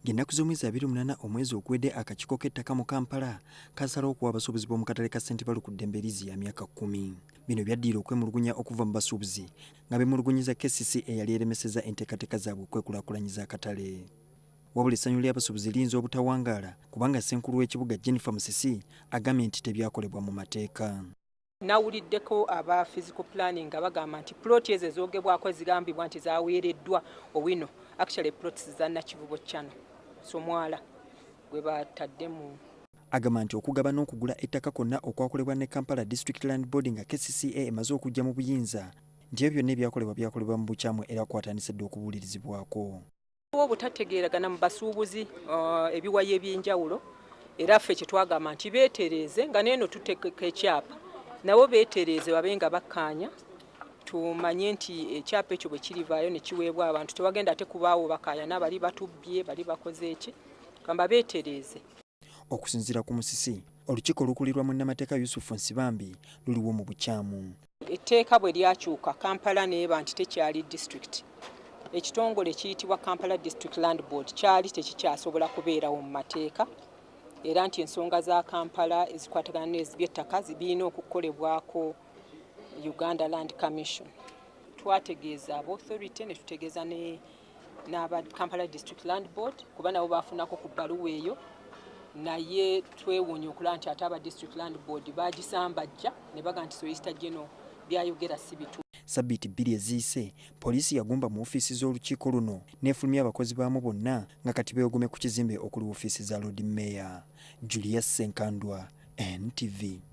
Ng'ennaku z'omwezi 28 omwezi oguwedde akakiiko k'ettaka mu Kampala kasalawo okuwa abasuubuzi b'omu katale ka ssente Balikuddembe Liizi ya myaka 10. Bino byaddiira okwemulugunya okuva mu basuubuzi nga bemulugunyiza KCCA eyali eremesezza enteekateeka zaabwe okwekulaakulanyiza akatale. Wabula essanyu ly'abasuubuzi liyinza obutawangaala kubanga ssenkulu w'ekibuga Jenifer Musisi agambye nti tebyakolebwa mu mateeka. Nawuliddeko aba physical planning nga bagamba nti ploti ezo ezoogebwako zigambibwa nti zaaweereddwa Owino actually plots za Nnakivubo kyano somwala gwe bataddemu. Agamba nti okugaba n'okugula ettaka konna okwakolebwa ne Kampala District Land Board nga KCCA emaze okujja mu buyinza nti ebyo byonna ebyakolebwa mu bukyaamu era kwatandise okubuulirizibwako. Obutategeeragana mu basuubuzi ebiwayi eby'enjawulo era ffe kye twagamba nti beetereeze nga neeno tuteeka ekyapa nabo beetereeze babe nga bakkaanya tumanye nti ekyapa ekyo bwe kirivaayo ne kiweebwa abantu tebagenda ate kubaawo bakaayana bali batubbye bali bakoze eki kamba beetereeze. Okusinziira ku Musisi, olukiiko olukulirwa munnamateeka Yusuf Nsibambi luliwo mu bukyaamu. Etteeka bwe lyakyuka Kampala n'eba nti tekyali district. Ekitongole kiyitibwa Kampala District Land Board kyali tekikyasobola kubeerawo mu mateeka era nti ensonga za Kampala ezikwatagana n'eby'ettaka zibirina okukolebwako Uganda Land Commission. Twategeeza aba authority ne tutegeeza n'aba Kampala District Land Board kuba nabo baafunako ku bbaluwa eyo naye twewuunya okulaba nti ate aba District Land Board baagisambajja ne baga nti Solicitor General byayogera si bituufu. Sabbiiti 2 eziyise poliisi yagumba mu ofiisi z'olukiiko luno n'efulumya abakozi baamu bonna nga kati beegume ku kizimbe okuli ofiisi za Lord Mayor. Julius Senkandwa, NTV.